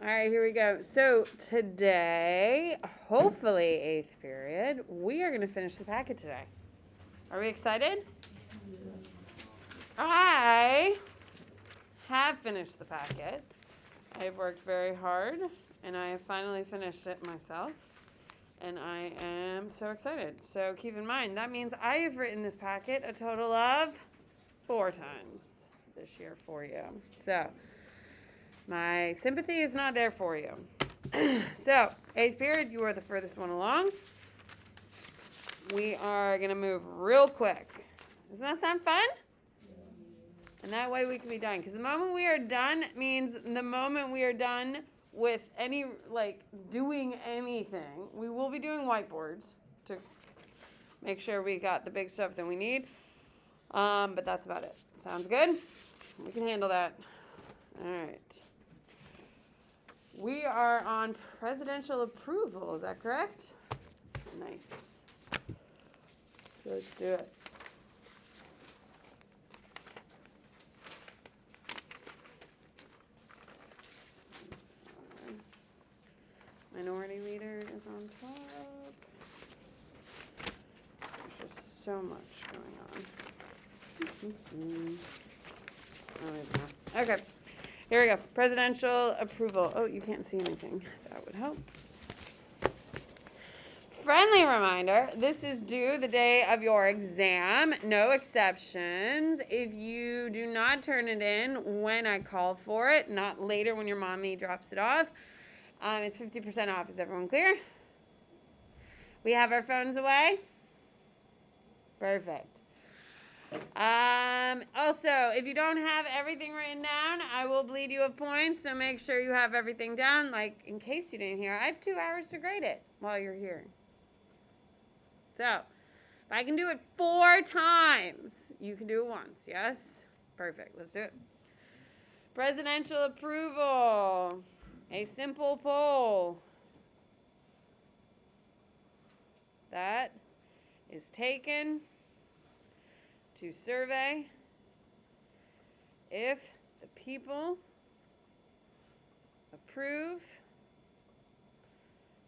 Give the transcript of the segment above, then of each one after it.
All right, here we go. So today, hopefully 8th period, we are going to finish the packet today. Are we excited? I have finished the packet. I have worked very hard, and I have finally finished it myself. And I am so excited. So keep in mind, that means I have written this packet a total of 4 times this year for you. So my sympathy is not there for you. So 8th period, you are the furthest one along. We are going to move real quick. Doesn't that sound fun? And that way we can be done. Because the moment we are done means the moment we are done with any, doing anything. We will be doing whiteboards to make sure we got the big stuff that we need. But that's about it. Sounds good? We can handle that. All right. We are on presidential approval. Is that correct? Nice. Let's do it. Minority leader is on top. There's just so much going on. Okay, here we go. Presidential approval. Oh, you can't see anything. That would help. Friendly reminder, this is due the day of your exam. No exceptions. If you do not turn it in when I call for it, not later when your mommy drops it off, it's 50% off. Is everyone clear? We have our phones away? Perfect. Also, if you don't have everything written down, I will bleed you of points, so make sure you have everything down. Like, in case you didn't hear, I have 2 hours to grade it while you're here. So, if I can do it 4 times, you can do it once, yes? Perfect, let's do it. Presidential approval. A simple poll that is taken to survey if the people approve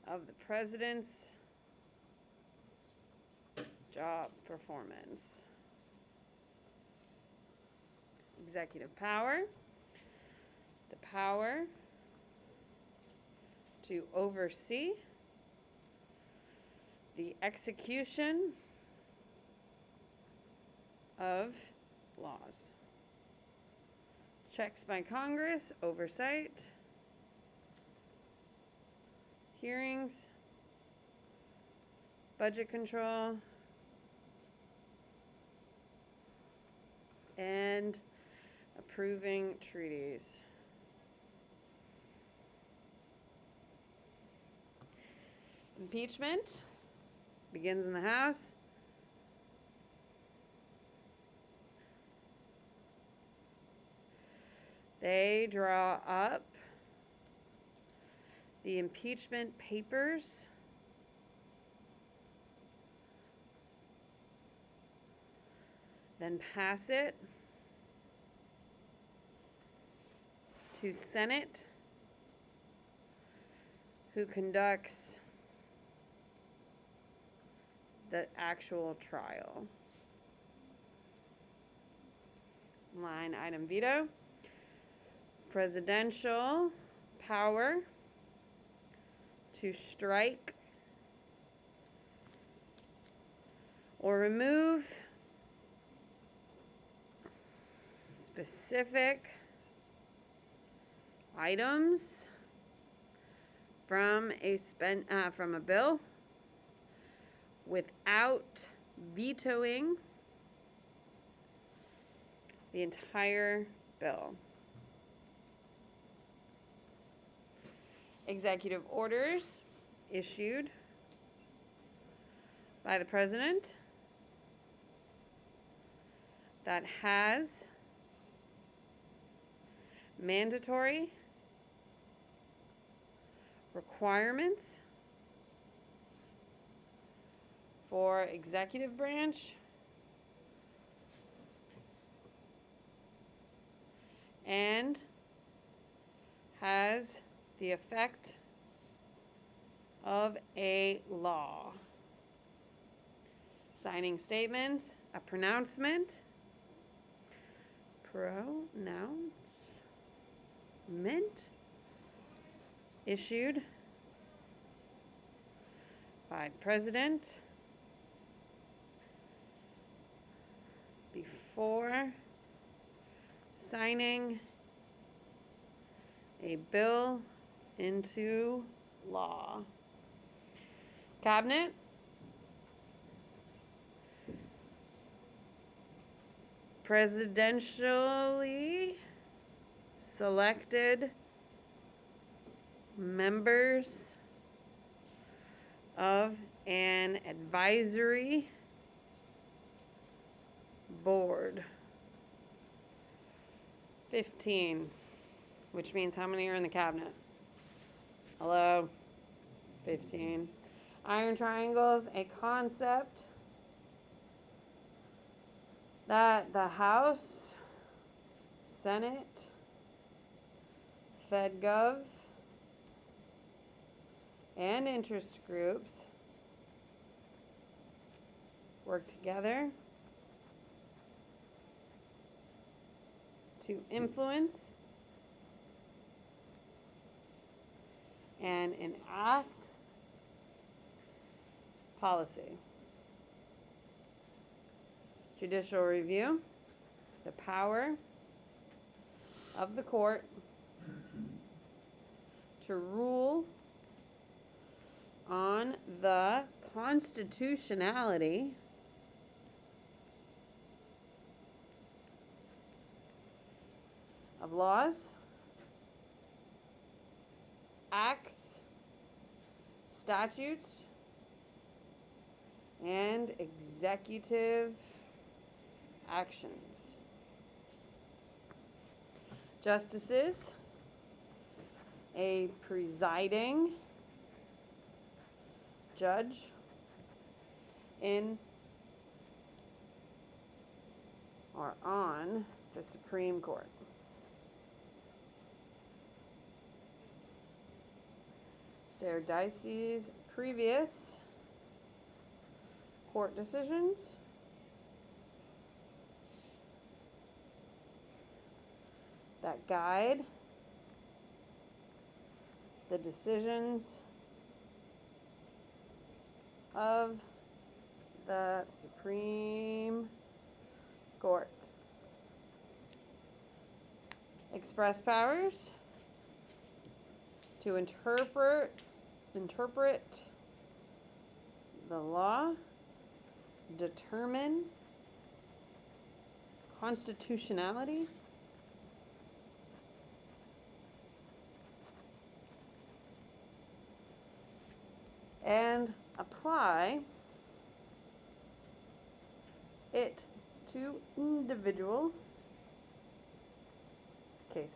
of the president's job performance. Executive power, the power to oversee the execution of laws. Checks by Congress, oversight, hearings, budget control, and approving treaties. Impeachment begins in the House. They draw up the impeachment papers. Then pass it to Senate, who conducts the actual trial. Line item veto. Presidential power to strike or remove specific items from a bill without vetoing the entire bill. Executive orders issued by the president that has mandatory requirements for executive branch and has the effect of a law. Signing statements, a pronouncement, issued by President before signing a bill into law. Cabinet, presidentially selected members of an advisory board. 15, which means how many are in the cabinet? Hello? 15. Iron triangles, a concept that the House, Senate, FedGov, and interest groups work together to influence and enact policy. Judicial review, the power of the court to rule on the constitutionality of laws, acts, statutes, and executive actions. Justices, a presiding judge in or on the Supreme Court. Stare decisis, previous court decisions. That guide the decisions of the Supreme Court. Express powers to interpret the law, determine constitutionality, and apply it to individual cases.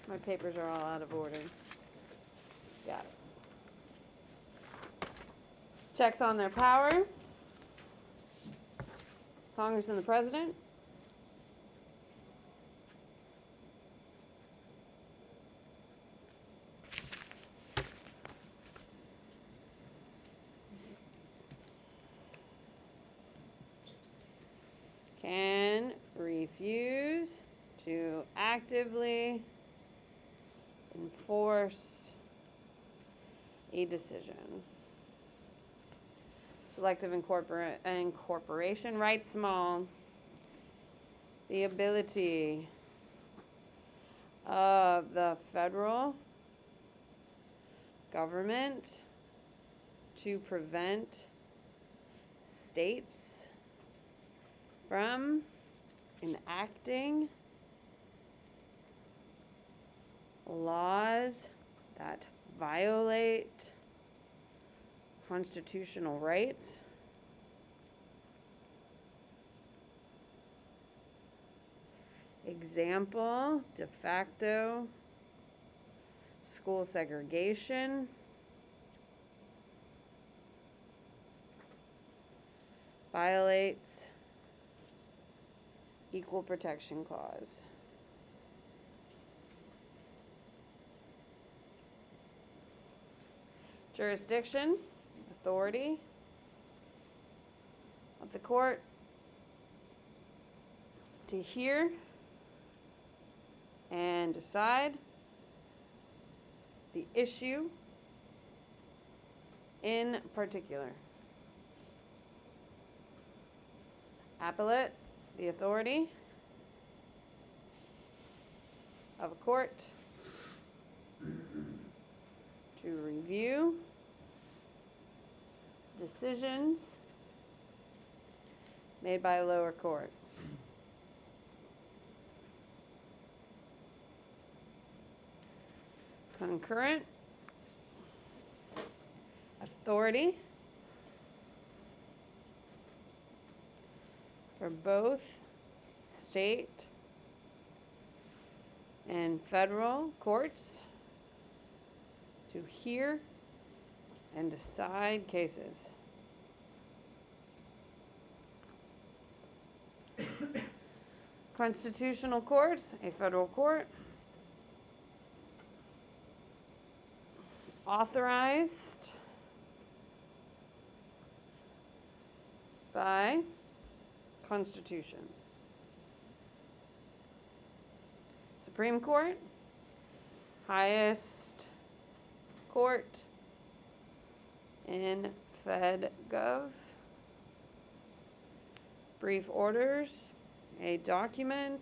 My papers are all out of order. Got it. Checks on their power. Congress and the President. Can refuse to actively enforce a decision. Selective incorporation, right small. The ability of the federal government to prevent states from enacting laws that violate constitutional rights, example, de facto, school segregation, violates equal protection clause. Jurisdiction, authority of the court to hear and decide the issue in particular. Appellate, the authority of a court to review decisions made by a lower court. Concurrent, authority for both state and federal courts to hear and decide cases. Constitutional courts, a federal court, authorized by Constitution. Supreme Court, highest court in APGov. Brief orders, a document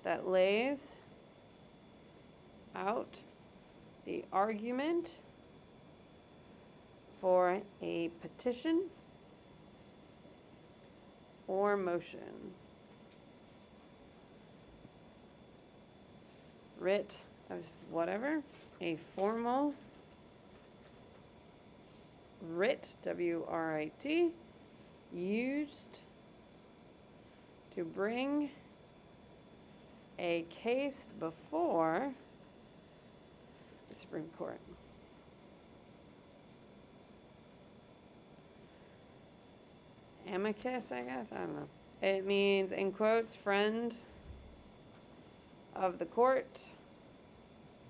that lays out the argument for a petition or motion. Writ of whatever, a formal writ, W-R-I-T, used to bring a case before the Supreme Court. Amicus, I guess, I don't know. It means, in quotes, friend of the court,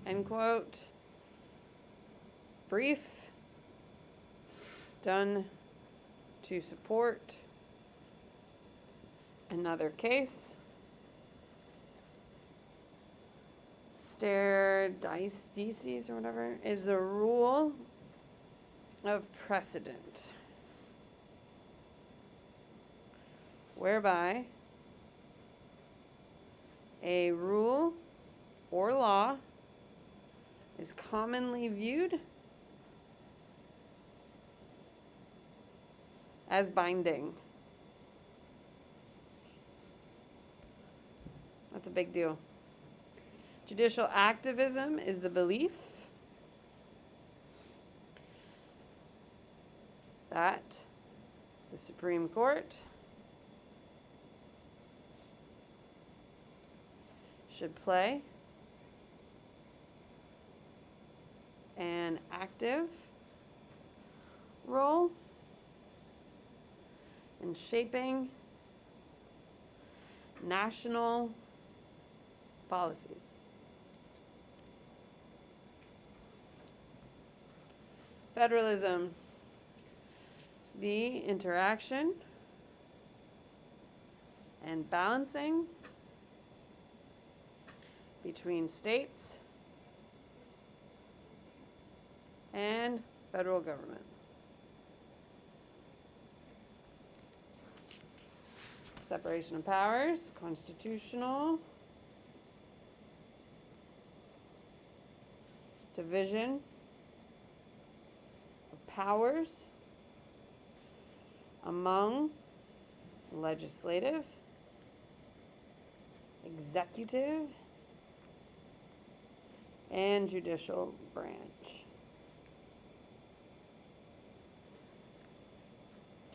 end quote, brief, done to support another case. Stare decisis or whatever is a rule of precedent whereby a rule or law is commonly viewed as binding. That's a big deal. Judicial activism is the belief that the Supreme Court should play an active role in shaping national policies. Federalism, the interaction and balancing between states and federal government. Separation of powers, constitutional, division of powers among legislative, executive, and judicial branch.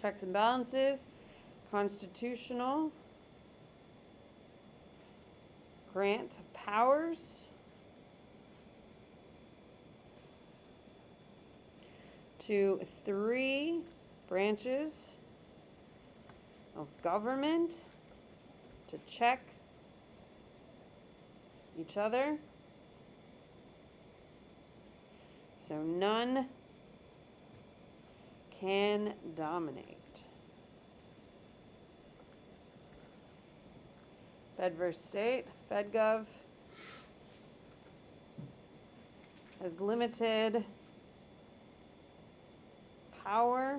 Checks and balances, constitutional grant powers to 3 branches of government to check each other, so none can dominate. Fed versus state. FedGov has limited power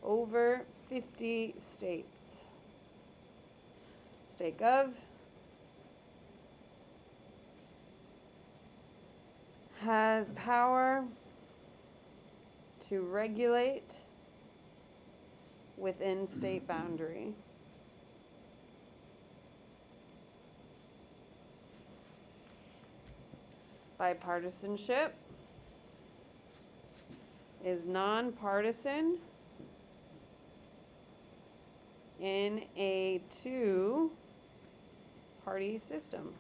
over 50 states. State Gov has power to regulate within state boundary. Bipartisanship is nonpartisan in a 2-party system.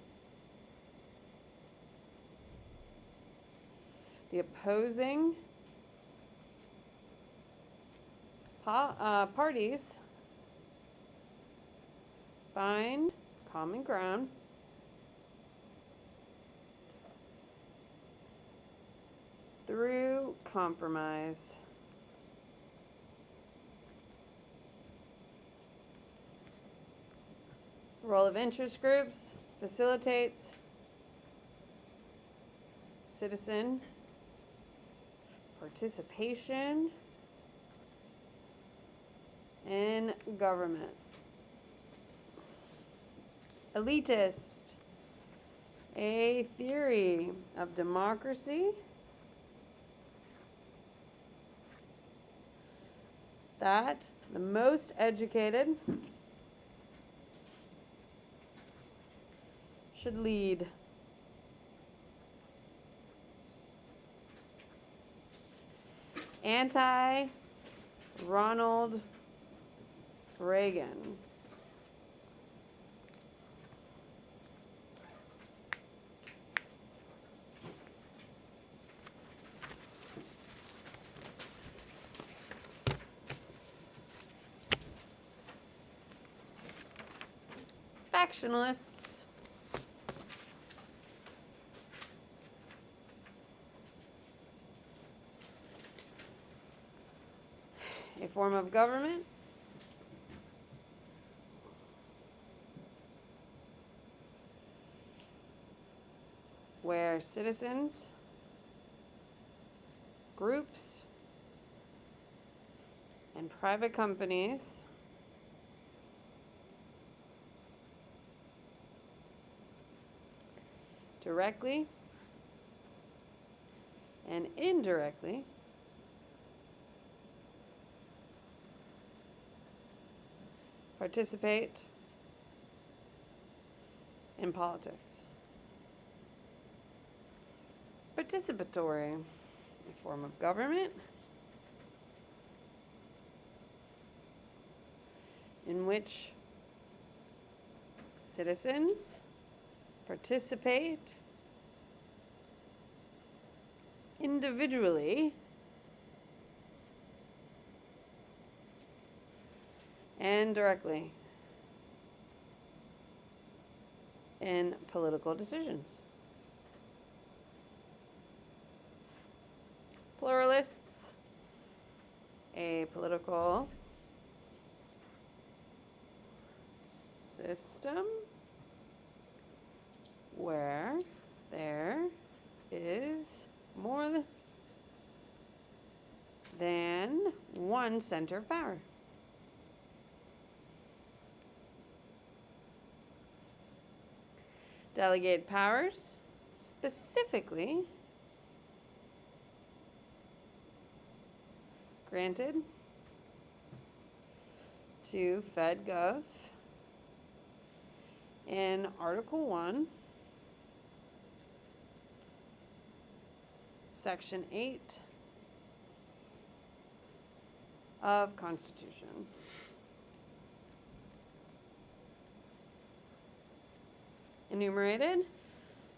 The opposing parties find common ground through compromise. Role of interest groups facilitates citizen participation in government. Elitist, a theory of democracy that the most educated should lead. Anti-Ronald Reagan. Factionalists. A form of government where citizens, groups, and private companies directly and indirectly participate in politics. Participatory, a form of government in which citizens participate individually and directly in political decisions. Pluralists, a political system where there is more than one center of power. Delegated powers, specifically granted to FedGov in Article 1, Section 8 of Constitution. enumerated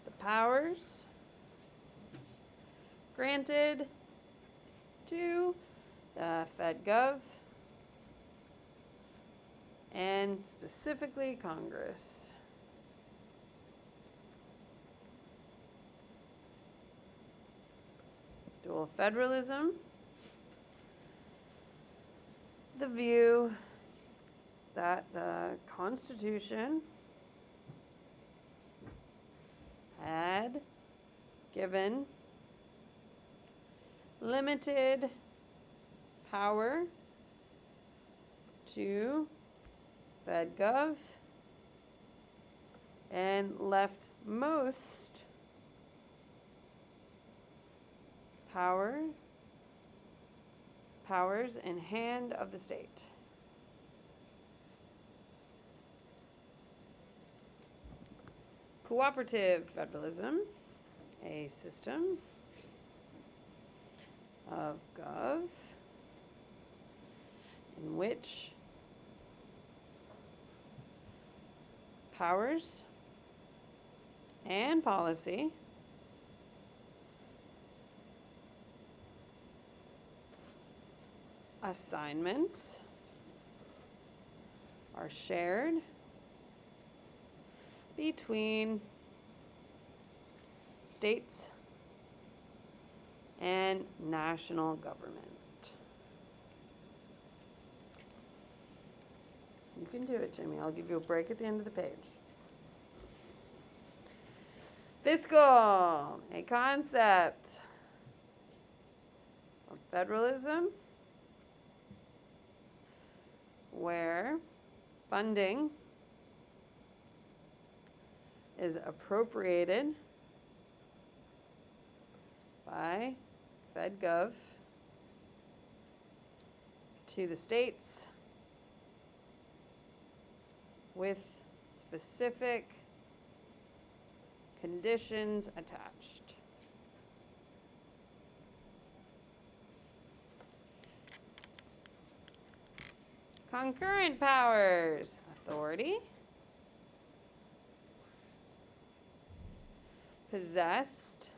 the powers granted to the APGov and specifically Congress. Dual federalism, the view that the Constitution had given limited power to APGov and left most powers in hand of the state. Cooperative federalism, a system of gov in which powers and policy assignments are shared between states and national government. You can do it, Jimmy. I'll give you a break at the end of the page. Fiscal, a concept of federalism where funding is appropriated by APGov to the states with specific conditions attached. Concurrent powers, authority possessed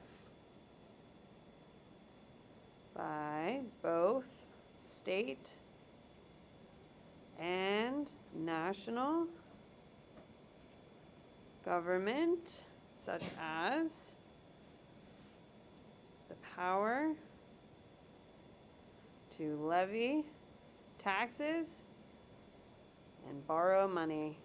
by both state and national government, such as the power to levy taxes and borrow money.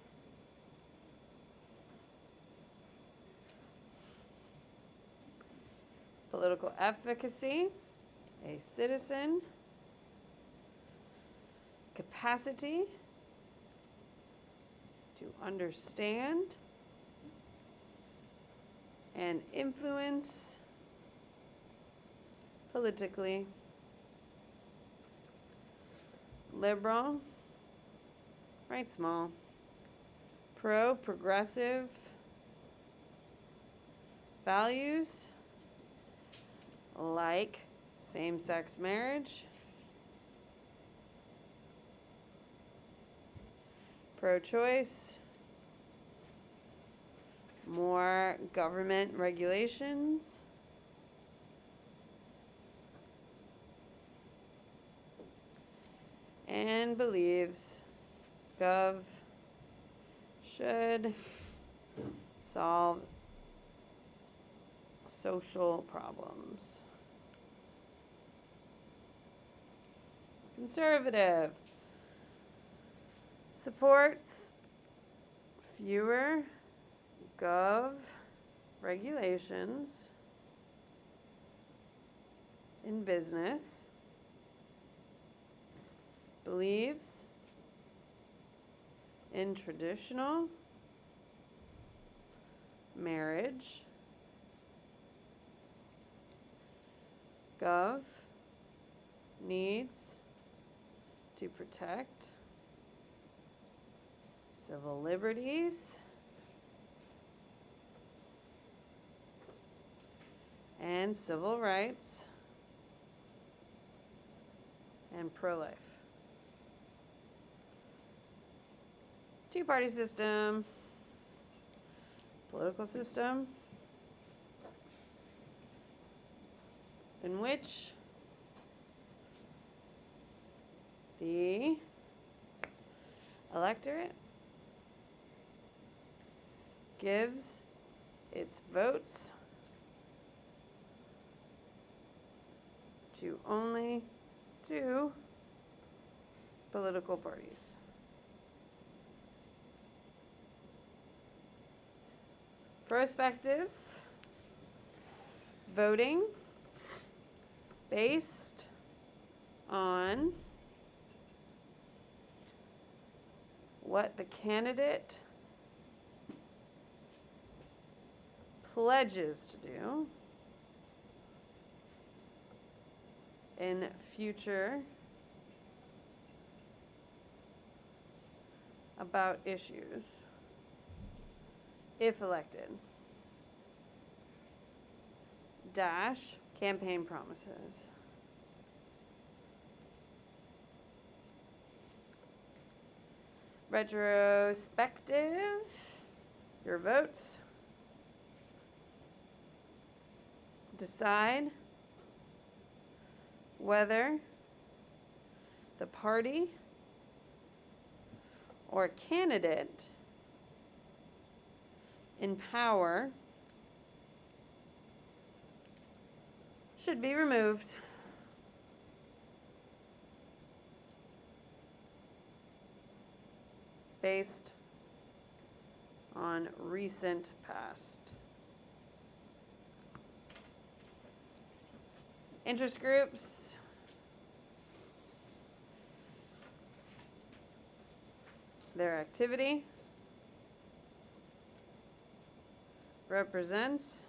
Political efficacy, a citizen capacity to understand and influence politically. Liberal, write small. Pro-progressive values like same-sex marriage, pro-choice, more government regulations, and believes Gov should solve social problems. Conservative supports fewer Gov regulations in business, believes in traditional marriage, Gov needs to protect civil liberties and civil rights and pro-life. Two-party system political system in which the electorate gives its votes to only two political parties. Prospective voting based on what the candidate pledges to do in future about issues if elected. Dash campaign promises. Retrospective, your votes decide whether the party or candidate in power should be removed. Based on recent past. Interest groups. Their activity represents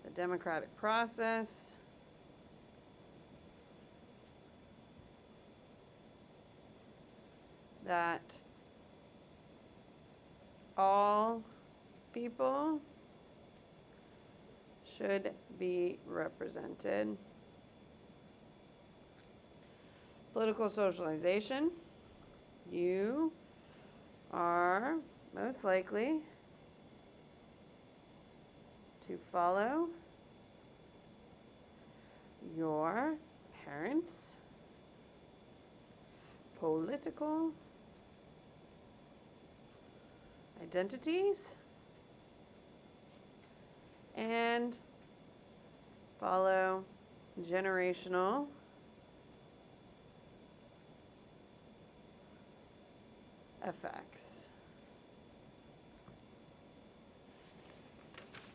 the democratic process that all people should be represented. Political socialization. You are most likely to follow your parents' political identities and follow generational effects.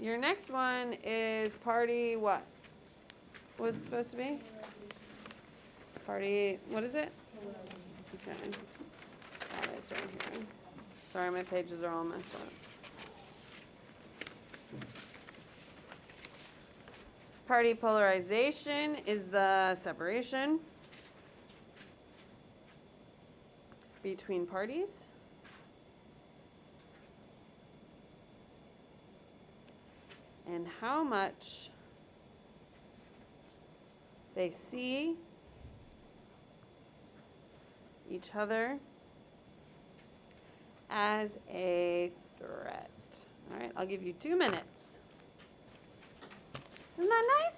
Your next one is party what? What's it supposed to be? Party, what is it? Okay. Oh, it's right here. Sorry, my pages are all messed up. Party polarization is the separation between parties. And how much they see each other as a threat. All right, I'll give you 2 minutes. Isn't that nice?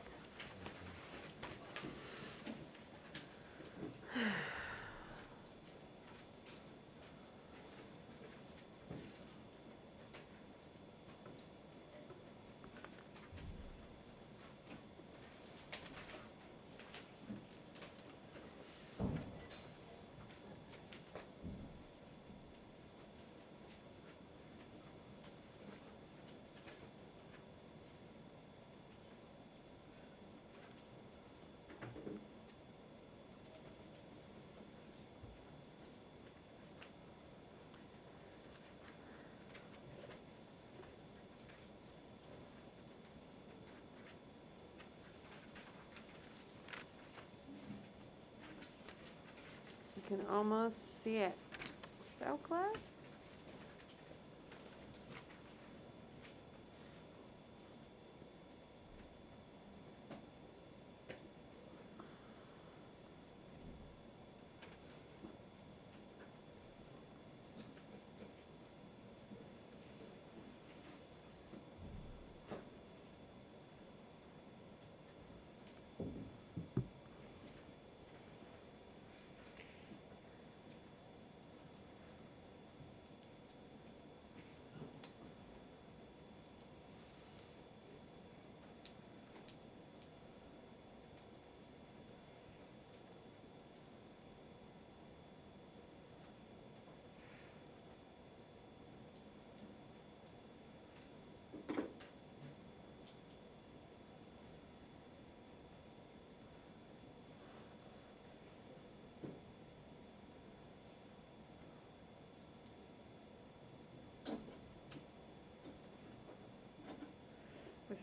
You can almost see it. So close.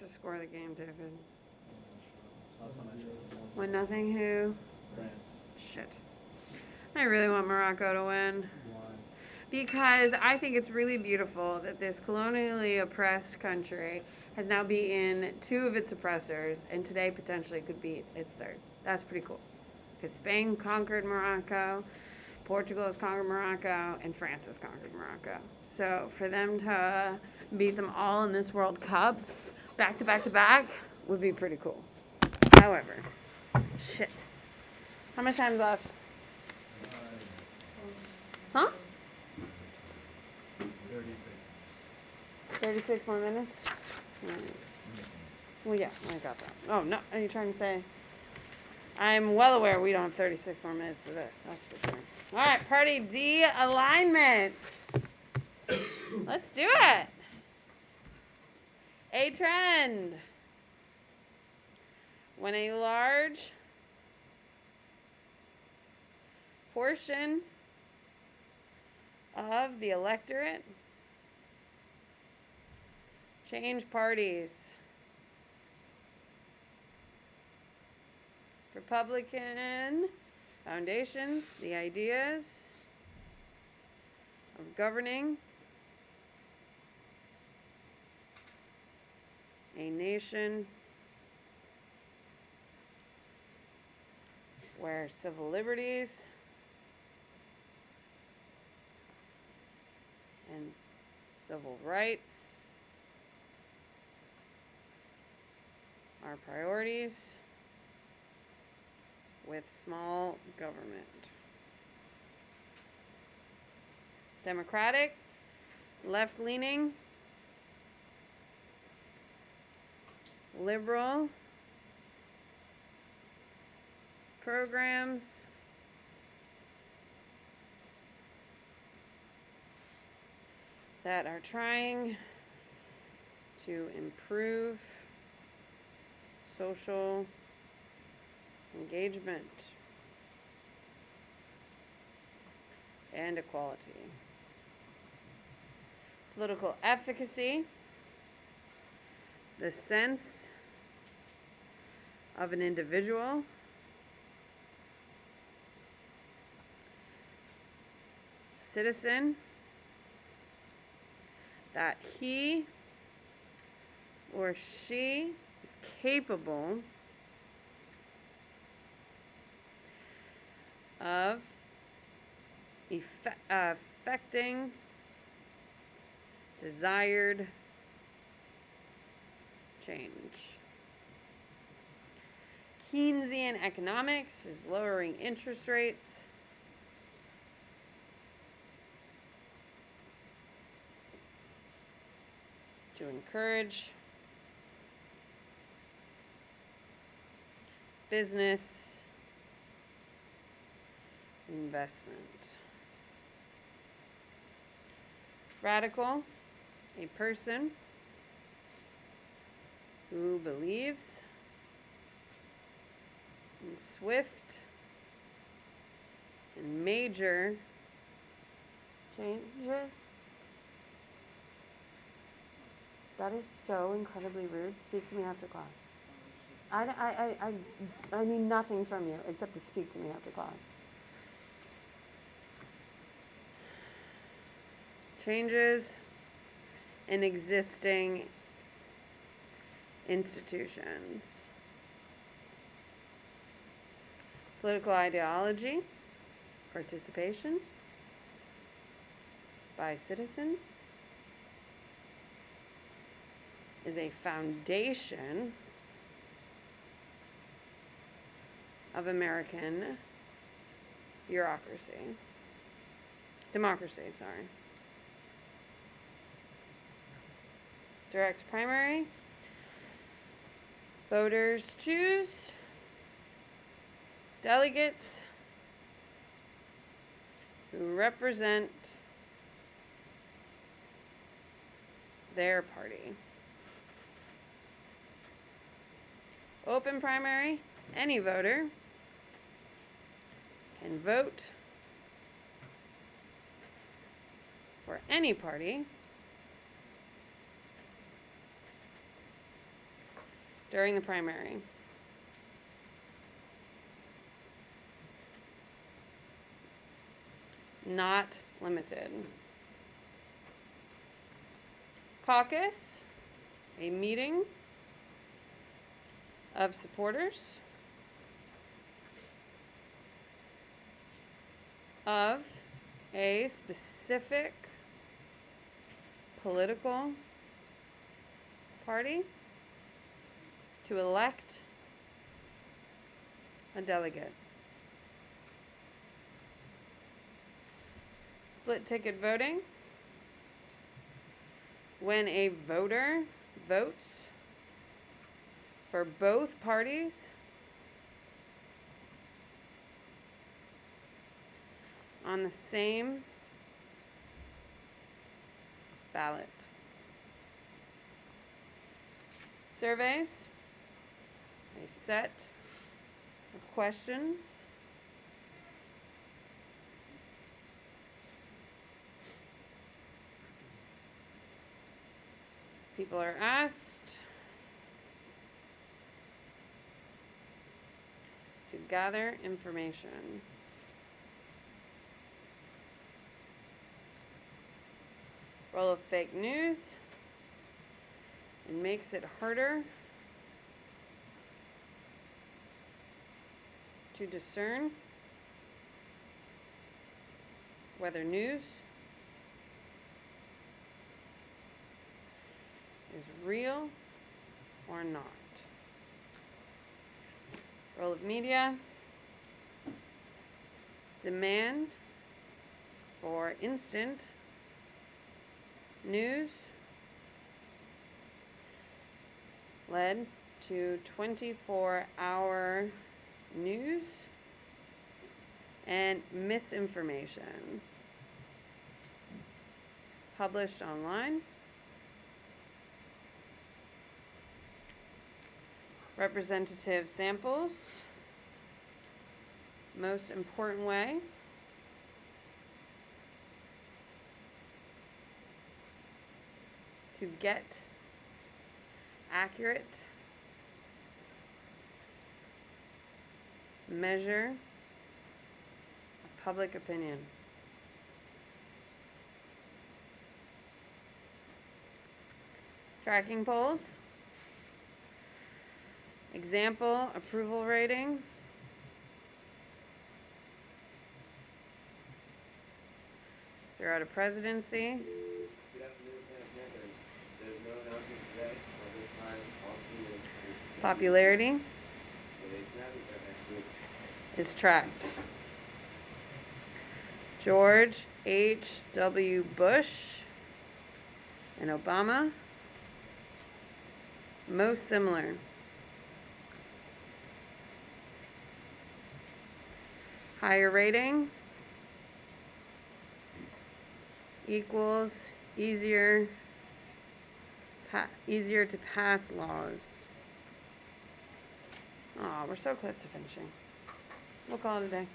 the score of the game, David? Last time I checked it was 1-0 who? France. Shit. I really want Morocco to win. Why? Because I think it's really beautiful that this colonially oppressed country has now beaten 2 of its oppressors, and today potentially could beat its 3rd. That's pretty cool. Because Spain conquered Morocco, Portugal has conquered Morocco, and France has conquered Morocco. So for them to beat them all in this World Cup, back to back to back, would be pretty cool. However, shit. How much time's left? Huh? 36. 36 more minutes? Right. Well, yeah, I got that. Oh, no, are you trying to say? I'm well aware we don't have 36 more minutes to this. That's for sure. All right, party D, alignment. Let's do it. A trend. When a large portion of the electorate change parties. Republican foundations, the ideas of governing a nation where civil liberties and civil rights are priorities with small government. Democratic, left-leaning, liberal programs that are trying to improve social engagement and equality. Political efficacy, the sense of an individual citizen that he or she is capable of affecting desired change. Keynesian economics is lowering interest rates to encourage business investment. Radical, a person who believes in swift and major changes. That is so incredibly rude. Speak to me after class. I need nothing from you except to speak to me after class. Changes in existing institutions. Political ideology, participation by citizens is a foundation of American democracy, sorry. Direct primary. Voters choose delegates who represent their party. Open primary. Any voter can vote for any party during the primary. Not limited. Caucus, a meeting of supporters of a specific political party to elect a delegate. Split ticket voting, when a voter votes for both parties on the same ballot. Surveys, a set of questions people are asked to gather information. Role of fake news. It makes it harder to discern whether news is real or not. Role of media. Demand for instant news led to 24-hour news and misinformation published online. Representative samples, most important way to get accurate measure of public opinion. Tracking polls. Example, approval rating. Throughout a presidency. Popularity is tracked. George H.W. Bush and Obama, most similar. Higher rating equals easier to pass laws. Oh, we're so close to finishing. We'll call it a day.